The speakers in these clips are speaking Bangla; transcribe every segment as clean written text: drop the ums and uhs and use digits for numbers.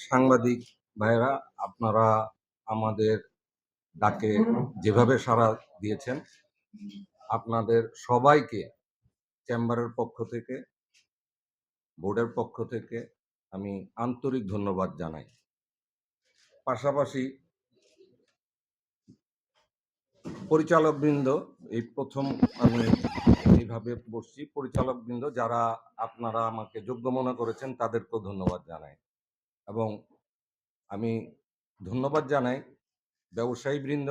সাংবাদিক ভাইয়েরা, আপনারা আমাদের ডাকে যেভাবে সাড়া দিয়েছেন, আপনাদের সবাইকে চেম্বারের পক্ষ থেকে, বোর্ডের পক্ষ থেকে আমি আন্তরিক ধন্যবাদ জানাই। পাশাপাশি পরিচালকবৃন্দ, এই প্রথম আমি এইভাবে বসছি, পরিচালকবৃন্দ যারা আপনারা আমাকে যোগ্য মনে করেছেন তাদেরকেও ধন্যবাদ জানাই। এবং আমি ধন্যবাদ জানাই ব্যবসায়ীবৃন্দ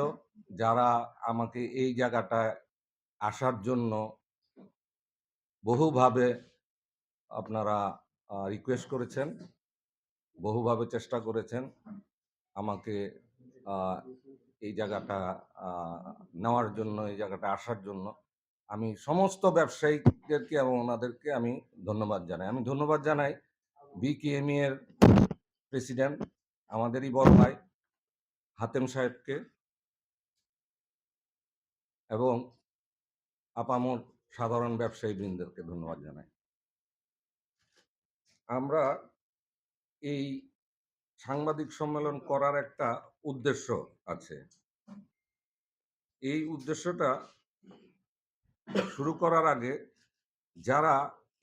যারা আমাকে এই জায়গাটায় আসার জন্য বহুভাবে আপনারা রিকোয়েস্ট করেছেন, বহুভাবে চেষ্টা করেছেন আমাকে এই জায়গাটা নেওয়ার জন্য, এই জায়গাটা আসার জন্য। আমি সমস্ত ব্যবসায়িকদেরকে এবং ওনাদেরকে আমি ধন্যবাদ জানাই। আমি ধন্যবাদ জানাই বিকেএমই এর প্রেসিডেন্ট, আমাদেরই বড় ভাই হাতেম সাহেবকে, এবং আপামর সাধারণ ব্যবসায়ীবৃন্দকে ধন্যবাদ জানাই। আমরা এই সাংবাদিক সম্মেলন করার একটা উদ্দেশ্য আছে। এই উদ্দেশ্যটা শুরু করার আগে যারা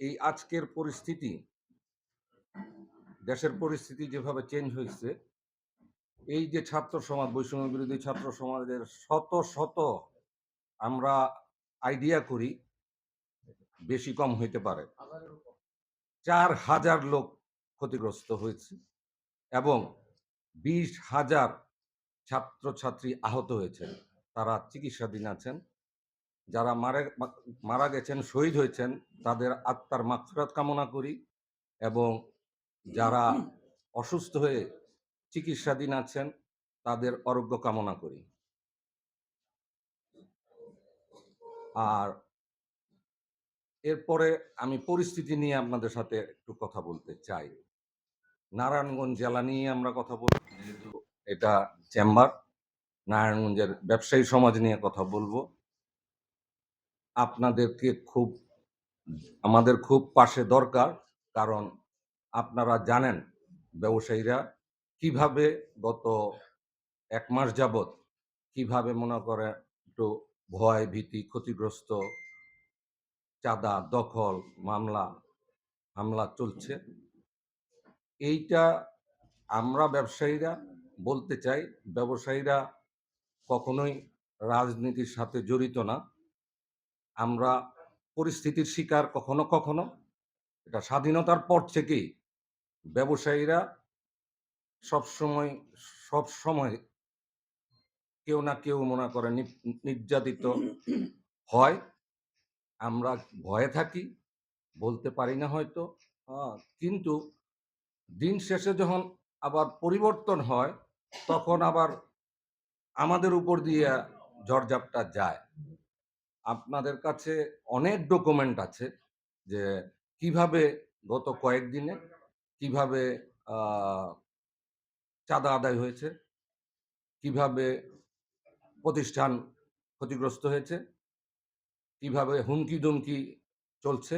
এই আজকের পরিস্থিতি, দেশের পরিস্থিতি যেভাবে চেঞ্জ হয়েছে, এই যে ছাত্র সমাজ, বৈষম্য বিরোধী ছাত্র সমাজের শত শত আমরা আইডিয়া করি বেশি কম হইতে পারে, 4,000 লোক ক্ষতিগ্রস্ত হয়েছে এবং 20,000 ছাত্রছাত্রী আহত হয়েছেন, তারা চিকিৎসাধীন আছেন। যারা মারা গেছেন, শহীদ হয়েছেন, তাদের আত্মার মাগফিরাত কামনা করি, এবং যারা অসুস্থ হয়ে চিকিৎসাধীন আছেন তাদের আরোগ্য কামনা করি। আর এরপরে আমি পরিস্থিতি নিয়ে আপনাদের সাথে একটু কথা বলতে চাই। নারায়ণগঞ্জ জেলা নিয়ে আমরা কথা বলব, যেহেতু এটা চেম্বার, নারায়ণগঞ্জের ব্যবসায়ী সমাজ নিয়ে কথা বলবো। আপনাদেরকে আমাদের খুব পাশে দরকার, কারণ আপনারা জানেন ব্যবসায়ীরা কিভাবে গত 1 মাস যাবৎ কিভাবে মনে করে একটু ভয় ভীতি, ক্ষতিগ্রস্ত, চাঁদা, দখল, মামলা হামলা চলছে। এইটা আমরা ব্যবসায়ীরা বলতে চাই, ব্যবসায়ীরা কখনোই রাজনীতির সাথে জড়িত না। আমরা পরিস্থিতির শিকার কখনো কখনো, এটা স্বাধীনতার পর থেকেই ব্যবসায়ীরা সব সময় কেউ না কেউ মনে করে নির্যাতিত হয়। আমরা ভয়ে থাকি, বলতে পারি না হয়তো, কিন্তু দিন শেষে যখন আবার পরিবর্তন হয়, তখন আবার আমাদের উপর দিয়ে ঝড়ঝাপটা যায়। আপনাদের কাছে অনেক ডকুমেন্ট আছে যে কিভাবে গত কয়েকদিনে কিভাবে চাঁদা আদায় হয়েছে, কিভাবে প্রতিষ্ঠান ক্ষতিগ্রস্ত হয়েছে, কিভাবে হুমকি দুমকি চলছে।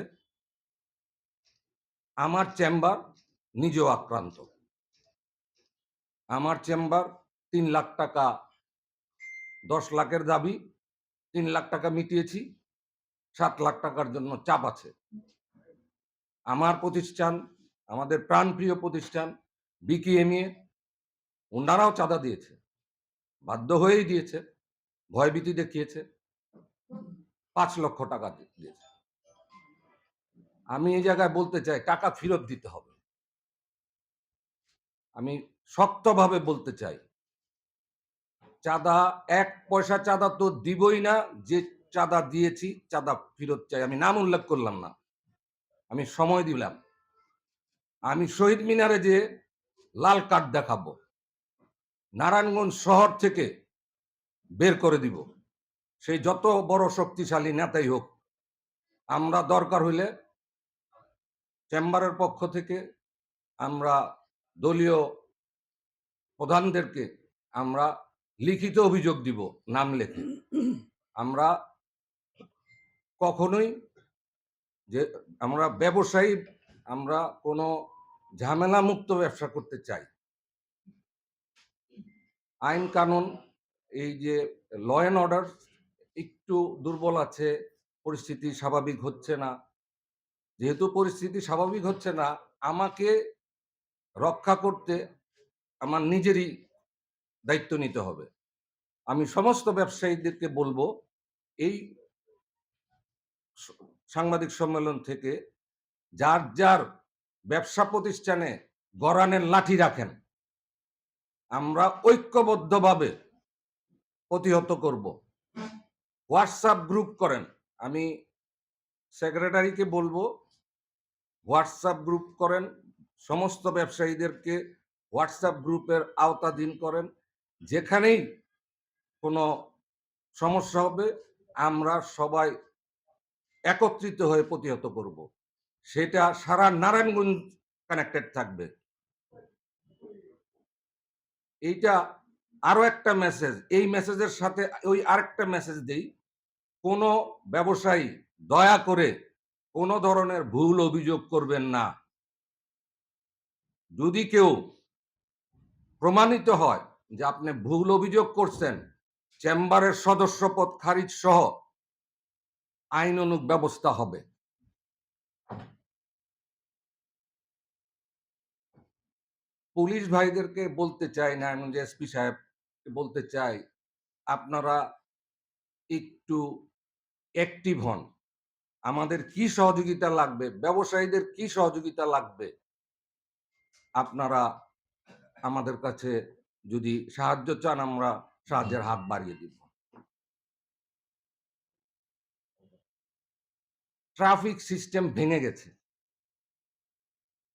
আমার চেম্বার নিজেও আক্রান্ত। আমার চেম্বার 3 লাখ টাকা, 10 লাখের দাবি, 3 লাখ টাকা মিটিয়েছি, 7 লাখ টাকার জন্য চাপ আছে। আমার প্রতিষ্ঠান, আমাদের প্রাণপ্রিয় প্রতিষ্ঠান বিকেএমই, ওনারাও চাঁদা দিয়েছে, বাধ্য হয়েই দিয়েছে, ভয়ভীতি দেখিয়েছে, 5 লক্ষ টাকা দিয়েছে। আমি এই জায়গায় বলতে চাই, টাকা ফেরত দিতে হবে। আমি শক্তভাবে বলতে চাই, চাঁদা 1 পয়সা চাঁদা তো দিবই না। যে চাঁদা দিয়েছি চাঁদা ফেরত চাই। আমি নাম উল্লেখ করলাম না, আমি সময় দিলাম। আমি শহীদ মিনারে যে লাল কার্ড দেখাবো, নারায়ণগঞ্জ শহর থেকে বের করে দিব, সেই যত বড় শক্তিশালী নেতাই হোক। আমরা দরকার হইলে চেম্বারের পক্ষ থেকে আমরা দলীয় প্রধানদেরকে আমরা লিখিত অভিযোগ দিব, নাম লেখে। আমরা কখনোই, যে আমরা ব্যবসায়ী, আমরা কোনো ঝামেলা মুক্ত ব্যবসা করতে চাই। আইন কানুন, এই যে ল অ্যান্ড অর্ডার একটু দুর্বল আছে, পরিস্থিতি স্বাভাবিক হচ্ছে না। যেহেতু পরিস্থিতি স্বাভাবিক হচ্ছে না, আমাকে রক্ষা করতে আমার নিজেরই দায়িত্ব নিতে হবে। আমি সমস্ত ব্যবসায়ীদেরকে বলবো, এই স সাংবাদিক সম্মেলন থেকে যার, যার ব্যবসা প্রতিষ্ঠানে গরানের লাঠি রাখেন, আমরা ঐক্যবদ্ধভাবে প্রতিহত করব। হোয়াটসঅ্যাপ গ্রুপ করেন। আমি সেক্রেটারিকে বলবো হোয়াটসঅ্যাপ গ্রুপ করেন, সমস্ত ব্যবসায়ীদেরকে হোয়াটসঅ্যাপ গ্রুপের আওতাধীন করেন। যেখানেই কোনো সমস্যা হবে আমরা সবাই একত্রিত হয়ে প্রতিহত করব। সেটা সারা নারায়ণগঞ্জ কানেক্টেড থাকবে। এইটা আরো একটা মেসেজ, এই মেসেজের সাথে ওই আরেকটা মেসেজ দেই, কোনো ব্যবসায়ী দয়া করে কোনো ধরনের ভুল অভিযোগ করবেন না। যদি কেউ প্রমাণিত হয় যে আপনি ভুল অভিযোগ করছেন, চেম্বারের সদস্যপদ খারিজ সহ আইনানুগ ব্যবস্থা হবে। পুলিশ ভাইদেরকে বলতে চাই, নারায়ণগঞ্জ এসপি সাহেব বলতে চাই, আপনারা একটু অ্যাক্টিভ হন। আমাদের কি সহযোগিতা লাগবে, ব্যবসায়ীদের কি সহযোগিতা লাগবে, আপনারা আমাদের কাছে যদি সাহায্য চান আমরা সাহায্যের হাত বাড়িয়ে দিব। ট্রাফিক সিস্টেম ভেঙে গেছে।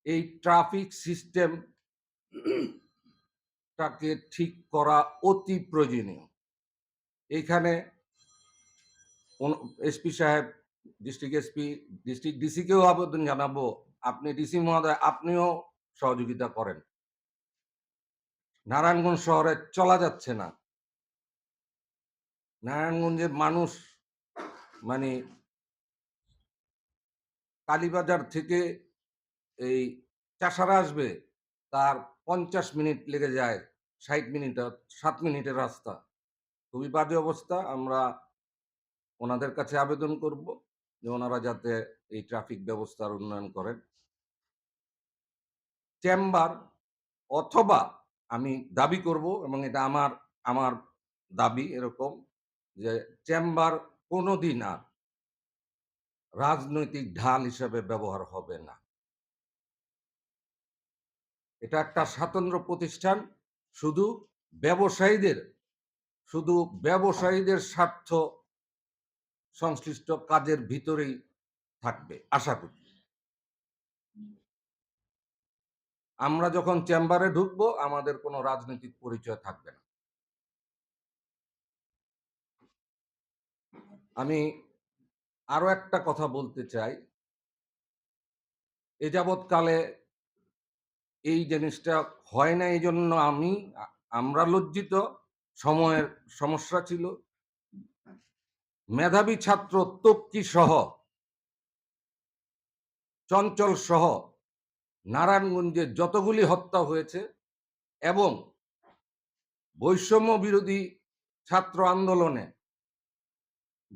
এই ট্রাফিক সিস্টেমটাকে ঠিক করা অতি প্রয়োজনীয়। এইখানে এসপি সাহেব, ডিস্ট্রিক্ট এসপি, ডিস্ট্রিক্ট ডিসিকেও আবেদন জানাবো, আপনি ডিসি মহোদয় আপনিও সহযোগিতা করেন। নারায়ণগঞ্জ শহরে চলা যাচ্ছে না। নারায়ণগঞ্জের মানুষ মানে কালীবাজার থেকে এই চাষারা আসবে, তার 50 মিনিট লেগে যায়, 60 মিনিট, 7 মিনিটের রাস্তা। খুবই বাজে অবস্থা। আমরা ওনাদের কাছে আবেদন করব যে ওনারা যাতে এই ট্রাফিক ব্যবস্থার উন্নয়ন করেন। চেম্বার অথবা আমি দাবি করব, এবং এটা আমার আমার দাবি এরকম, যে চেম্বার কোনোদিন আর রাজনৈতিক ঢাল হিসেবে ব্যবহার হবে না। এটা একটা স্বতন্ত্র প্রতিষ্ঠান, শুধু ব্যবসায়ীদের শুধু ব্যবসায়ীদের স্বার্থ সংশ্লিষ্ট কাজের ভিতরেই থাকবে আশা করি। আমরা যখন চেম্বারে ঢুকবো আমাদের কোনো রাজনৈতিক পরিচয় থাকবে না। আমি আরো একটা কথা বলতে চাই, এ যাবৎকালে এই জিনিসটা হয় না, এই জন্য আমরা লজ্জিত। সময়ের সমস্যা ছিল। মেধাবী ছাত্র তক্কি সহ, চঞ্চল সহ নারায়ণগঞ্জে যতগুলি হত্যা হয়েছে এবং বৈষম্য বিরোধী ছাত্র আন্দোলনে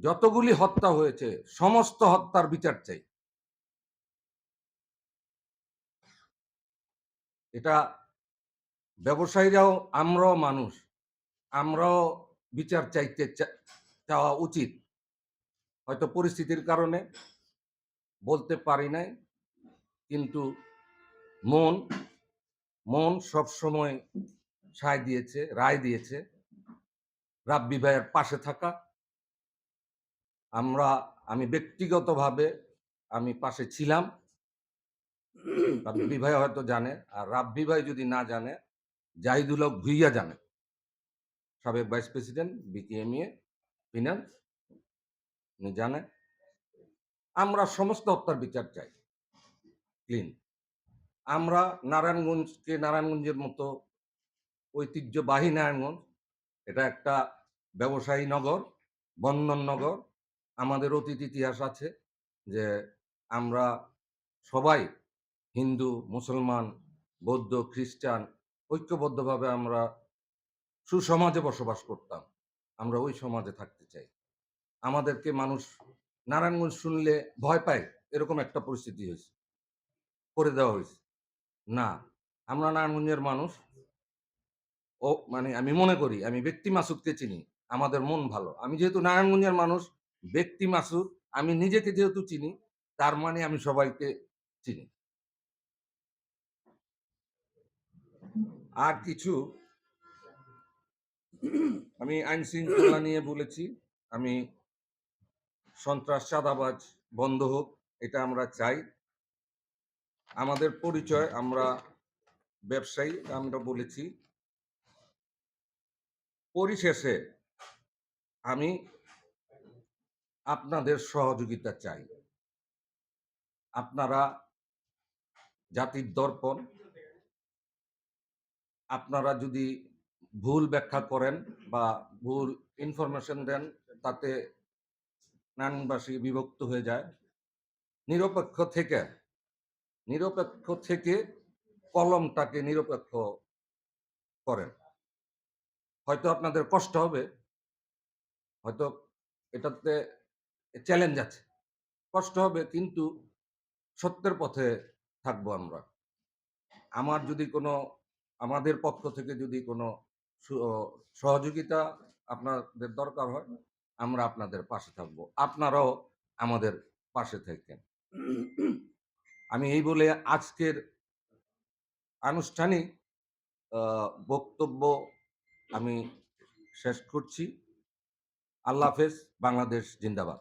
যতগুলি হত্যা হয়েছে সমস্ত হত্যার বিচার চাই। এটা ব্যবসায়ীরাও, আমরাও মানুষ, আমরাও বিচার চাইতে চাওয়া উচিত। হয়তো পরিস্থিতির কারণে বলতে পারি নাই, কিন্তু মন মন সবসময় সায় দিয়েছে, রায় দিয়েছে রাব্বি ভাইয়ের পাশে থাকা। আমি ব্যক্তিগতভাবে আমি পাশে ছিলাম। রাব্বি ভাই হয়তো জানে, আর রাব্বি ভাই যদি না জানে, জাহিদুল হক ভুইয়া জানে, সাবেক ভাইস প্রেসিডেন্ট বিকেএমইএ ফিনান্স, উনি জানে। আমরা সমস্ত হত্যার বিচার চাই, ক্লিন। আমরা নারায়ণগঞ্জকে নারায়ণগঞ্জের মতো ঐতিহ্যবাহী নারায়ণগঞ্জ, এটা একটা ব্যবসায়ী নগর, বন্দর নগর। আমাদের অতীত ইতিহাস আছে যে আমরা সবাই হিন্দু, মুসলমান, বৌদ্ধ, খ্রিস্টান ঐক্যবদ্ধভাবে আমরা সুসমাজে বসবাস করতাম। আমরা ওই সমাজে থাকতে চাই। আমাদেরকে মানুষ নারায়ণগঞ্জ শুনলে ভয় পায়, এরকম একটা পরিস্থিতি হইছে। করে দেওয়া হইছে। না, আমরা নারায়ণগঞ্জের মানুষ। মানে আমি মনে করি, আমি ব্যক্তি মাসুদকে চিনি। আমাদের মন ভালো। আমি যেহেতু নারায়ণগঞ্জের মানুষ, ব্যক্তি মাসুদ, আমি নিজেকে যেহেতু চিনি, তার মানে আমি সবাইকে চিনি। আর কিছু আমি আইন শৃঙ্খলা নিয়ে বলেছি। আমি সন্ত্রাস, চাঁদাবাজ বন্ধ হোক, এটা আমরা চাই। আমাদের পরিচয়, আমরা ব্যবসায়ী, আমরা বলেছি। পরিশেষে আমি আপনাদের সহযোগিতা চাই। আপনারা জাতির দর্পণ। আপনারা যদি ভুল ব্যাখ্যা করেন বা ভুল ইনফরমেশন দেন, তাতে নারায়ণবাসী বিভক্ত হয়ে যায়। নিরপেক্ষ থেকে কলমটাকে নিরপেক্ষ করেন। হয়তো আপনাদের কষ্ট হবে, হয়তো এটাতে চ্যালেঞ্জ আছে, কষ্ট হবে, কিন্তু সত্যের পথে থাকবো আমরা। আমাদের পক্ষ থেকে যদি কোনো সহযোগিতা আপনাদের দরকার হয়, আমরা আপনাদের পাশে থাকবো। আপনারাও আমাদের পাশে থাকেন। আমি এই বলে আজকের আনুষ্ঠানিক বক্তব্য আমি শেষ করছি। আল্লাহ হাফেজ। বাংলাদেশ জিন্দাবাদ।